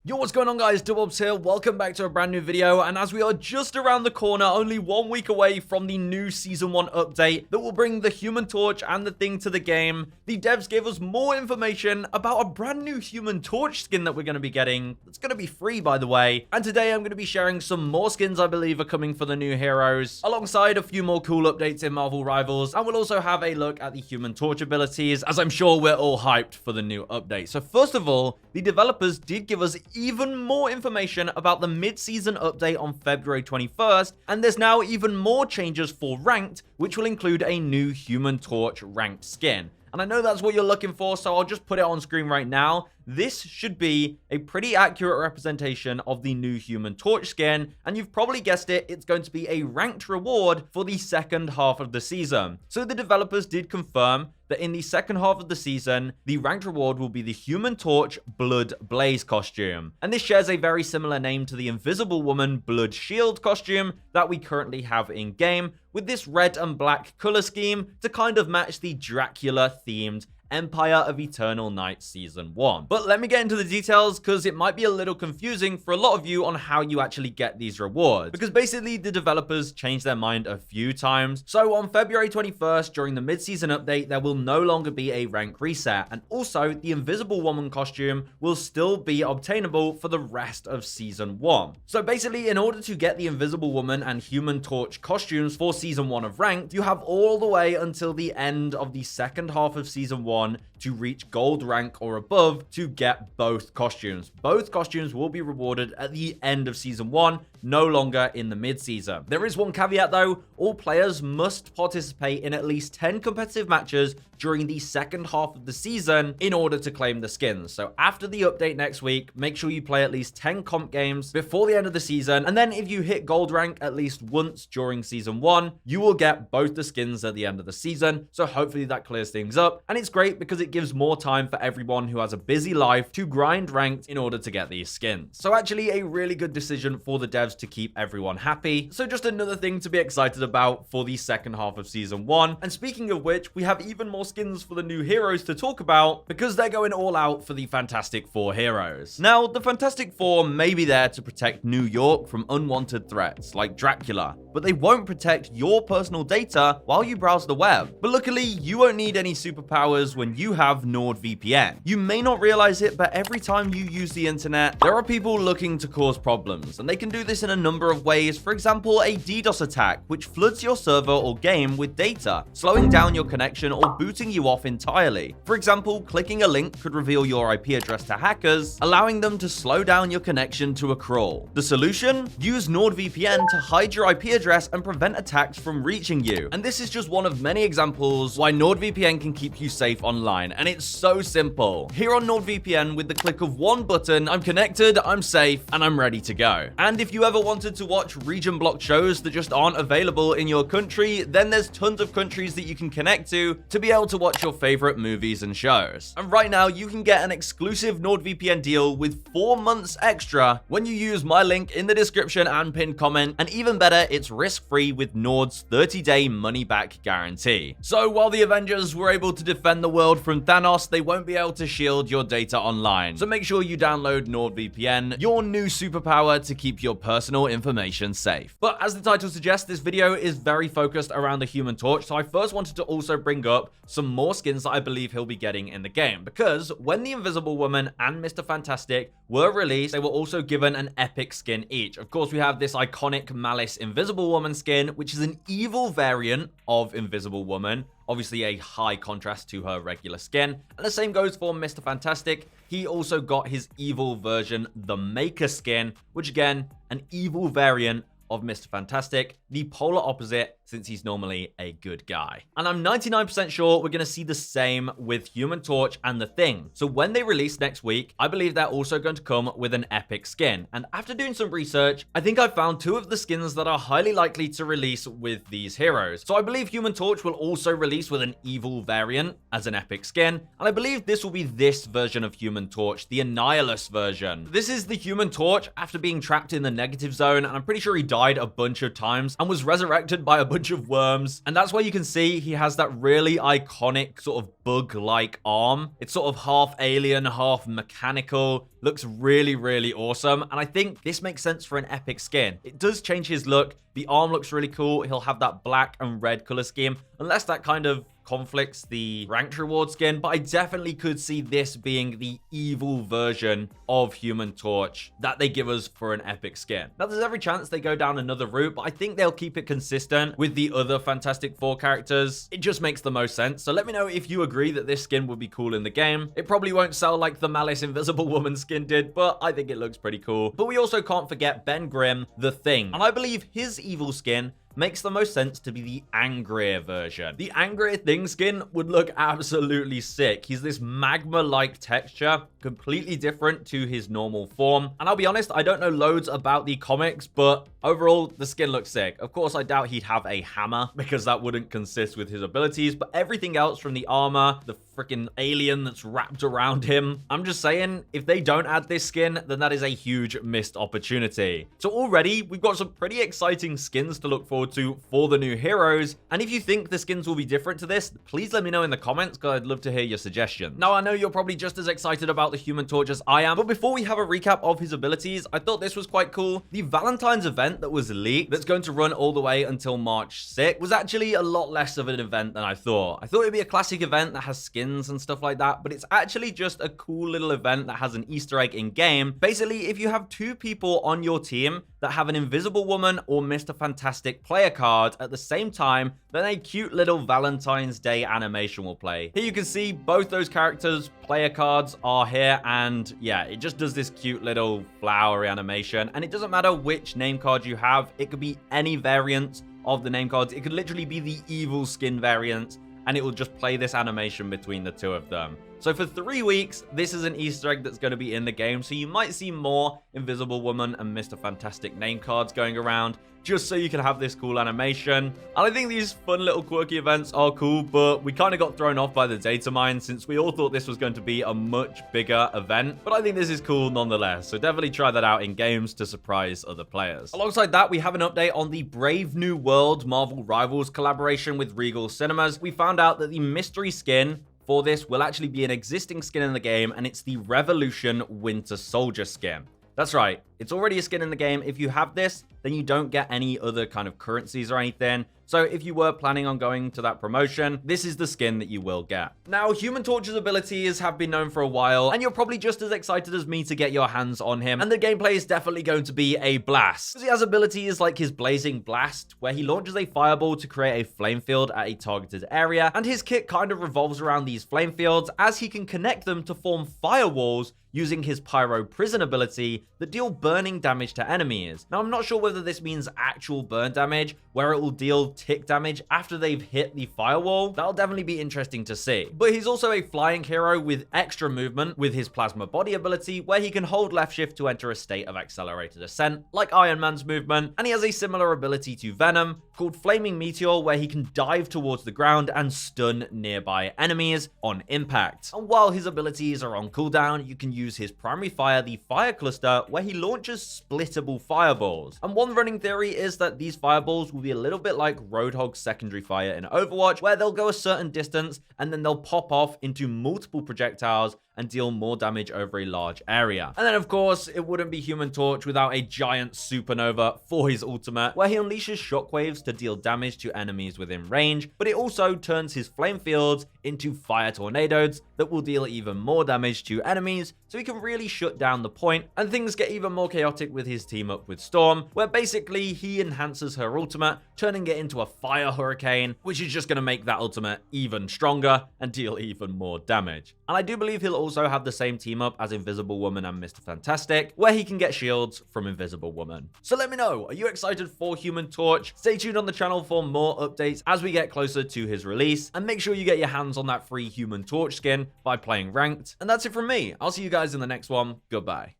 Yo, what's going on, guys? Dubobs here. Welcome back to a brand new video. And as we are just around the corner, only 1 week away from the new Season 1 update that will bring the Human Torch and the Thing to the game, the devs gave us more information about a brand new Human Torch skin that we're going to be getting. It's going to be free, by the way. And today I'm going to be sharing some more skins I believe are coming for the new heroes, alongside a few more cool updates in Marvel Rivals. And we'll also have a look at the Human Torch abilities, as I'm sure we're all hyped for the new update. So first of all, the developers did give us even more information about the mid-season update on February 21st, and there's now even more changes for Ranked, which will include a new Human Torch Ranked skin. And I know that's what you're looking for, so I'll just put it on screen right now. This should be a pretty accurate representation of the new Human Torch skin, and you've probably guessed it, it's going to be a ranked reward for the second half of the season. So the developers did confirm that in the second half of the season, the ranked reward will be the Human Torch Blood Blaze costume. And this shares a very similar name to the Invisible Woman Blood Shield costume that we currently have in game, with this red and black color scheme to kind of match the Dracula themed Empire of Eternal Night Season 1. But let me get into the details, because it might be a little confusing for a lot of you on how you actually get these rewards, because basically the developers changed their mind a few times. So on February 21st, during the mid-season update, there will no longer be a rank reset, and also the Invisible Woman costume will still be obtainable for the rest of Season 1. So basically, in order to get the Invisible Woman and Human Torch costumes for Season 1 of Ranked, you have all the way until the end of the second half of Season 1 to reach gold rank or above to get both costumes. Both costumes will be rewarded at the end of Season 1, no longer in the mid-season. There is one caveat though: all players must participate in at least 10 competitive matches during the second half of the season in order to claim the skins. So after the update next week, make sure you play at least 10 comp games before the end of the season, and then if you hit gold rank at least once during Season 1, you will get both the skins at the end of the season. So hopefully that clears things up, and it's great because it gives more time for everyone who has a busy life to grind ranked in order to get these skins. So actually a really good decision for the devs to keep everyone happy. So just another thing to be excited about for the second half of Season 1. And speaking of which, we have even more skins for the new heroes to talk about, because they're going all out for the Fantastic Four heroes. Now, the Fantastic Four may be there to protect New York from unwanted threats like Dracula, but they won't protect your personal data while you browse the web. But luckily, you won't need any superpowers when you have NordVPN. You may not realize it, but every time you use the internet, there are people looking to cause problems, and they can do this in a number of ways. For example, a DDoS attack, which floods your server or game with data, slowing down your connection or booting you off entirely. For example, clicking a link could reveal your IP address to hackers, allowing them to slow down your connection to a crawl. The solution? Use NordVPN to hide your IP address and prevent attacks from reaching you. And this is just one of many examples why NordVPN can keep you safe online, and it's so simple. Here on NordVPN, with the click of one button, I'm connected, I'm safe, and I'm ready to go. And if you ever wanted to watch region blocked shows that just aren't available in your country, then there's tons of countries that you can connect to be able to watch your favorite movies and shows. And right now, you can get an exclusive NordVPN deal with 4 months extra when you use my link in the description and pinned comment, and even better, it's risk-free with Nord's 30-day money-back guarantee. So while the Avengers were able to defend the world from Thanos, they won't be able to shield your data online. So make sure you download NordVPN, your new superpower to keep your personal information safe. But as the title suggests, this video is very focused around the Human Torch, so I first wanted to also bring up some more skins that I believe he'll be getting in the game, because when the Invisible Woman and Mr. Fantastic were released, they were also given an epic skin each. Of course, we have this iconic Malice Invisible Woman skin, which is an evil variant of Invisible Woman, obviously a high contrast to her regular skin. And the same goes for Mr. Fantastic. He also got his evil version, the Maker skin, which again, an evil variant of Mr. Fantastic, the polar opposite, since he's normally a good guy. And I'm 99% sure we're going to see the same with Human Torch and the Thing. So when they release next week, I believe they're also going to come with an epic skin. And after doing some research, I think I found 2 of the skins that are highly likely to release with these heroes. So I believe Human Torch will also release with an evil variant as an epic skin. And I believe this will be this version of Human Torch, the Annihilus version. This is the Human Torch after being trapped in the negative zone, and I'm pretty sure he died a bunch of times and was resurrected by a bunch bunch of worms. And that's where you can see he has that really iconic sort of bug-like arm. It's sort of half alien, half mechanical. Looks really, really awesome. And I think this makes sense for an epic skin. It does change his look. The arm looks really cool. He'll have that black and red color scheme, unless that kind of conflicts the ranked reward skin, but I definitely could see this being the evil version of Human Torch that they give us for an epic skin. Now, there's every chance they go down another route, but I think they'll keep it consistent with the other Fantastic Four characters. It just makes the most sense. So let me know if you agree that this skin would be cool in the game. It probably won't sell like the Malice Invisible Woman skin did, but I think it looks pretty cool. But we also can't forget Ben Grimm, the Thing. And I believe his evil skin makes the most sense to be the angrier version. The angrier Thing skin would look absolutely sick. He's this magma-like texture, completely different to his normal form. And I'll be honest, I don't know loads about the comics, but overall, the skin looks sick. Of course, I doubt he'd have a hammer because that wouldn't consist with his abilities, but everything else from the armor, the freaking alien that's wrapped around him, I'm just saying, if they don't add this skin, then that is a huge missed opportunity. So already, we've got some pretty exciting skins to look forward to for the new heroes. And if you think the skins will be different to this, please let me know in the comments, because I'd love to hear your suggestions. Now, I know you're probably just as excited about the Human Torch as I am, but before we have a recap of his abilities, I thought this was quite cool. The Valentine's event that was leaked, that's going to run all the way until March 6th, was actually a lot less of an event than I thought. I thought it'd be a classic event that has skins and stuff like that, but it's actually just a cool little event that has an Easter egg in game. Basically, if you have two people on your team that have an Invisible Woman or Mr. Fantastic player card at the same time, then a cute little Valentine's Day animation will play. Here you can see both those characters' player cards are here, and yeah, it just does this cute little flowery animation, and it doesn't matter which name card you have. It could be any variant of the name cards. It could literally be the evil skin variant, and it will just play this animation between the two of them. So for 3 weeks, this is an Easter egg that's going to be in the game, so you might see more Invisible Woman and Mr. Fantastic name cards going around, just so you can have this cool animation. And I think these fun little quirky events are cool, but we kind of got thrown off by the data mine since we all thought this was going to be a much bigger event. But I think this is cool nonetheless, so definitely try that out in games to surprise other players. Alongside that, we have an update on the Brave New World Marvel Rivals collaboration with Regal Cinemas. We found out that the mystery skin for this will actually be an existing skin in the game, and it's the Revolution Winter Soldier skin. That's right, it's already a skin in the game. If you have this, then you don't get any other kind of currencies or anything. So if you were planning on going to that promotion, this is the skin that you will get. Now, Human Torch's abilities have been known for a while, and you're probably just as excited as me to get your hands on him. And the gameplay is definitely going to be a blast, because he has abilities like his Blazing Blast, where he launches a fireball to create a flame field at a targeted area. And his kit kind of revolves around these flame fields, as he can connect them to form firewalls using his Pyro Prison ability that deal burning damage to enemies. Now, I'm not sure whether this means actual burn damage, where it will deal tick damage after they've hit the firewall. That'll definitely be interesting to see. But he's also a flying hero with extra movement with his Plasma Body ability, where he can hold left shift to enter a state of accelerated ascent, like Iron Man's movement. And he has a similar ability to Venom called Flaming Meteor, where he can dive towards the ground and stun nearby enemies on impact. And while his abilities are on cooldown, you can use his primary fire, the Fire Cluster, where he launches splittable fireballs. And one running theory is that these fireballs will be a little bit like Roadhog's secondary fire in Overwatch, where they'll go a certain distance and then they'll pop off into multiple projectiles and deal more damage over a large area. And then, of course, it wouldn't be Human Torch without a giant supernova for his ultimate, where he unleashes shockwaves to deal damage to enemies within range, but it also turns his flame fields into fire tornadoes that will deal even more damage to enemies, so he can really shut down the point. And things get even more chaotic with his team up with Storm, where basically he enhances her ultimate, turning it into a fire hurricane, which is just going to make that ultimate even stronger and deal even more damage. And I do believe he'll also have the same team up as Invisible Woman and Mr. Fantastic, where he can get shields from Invisible Woman. So let me know, are you excited for Human Torch? Stay tuned on the channel for more updates as we get closer to his release, and make sure you get your hands on that free Human Torch skin by playing ranked. And that's it from me. I'll see you guys in the next one. Goodbye.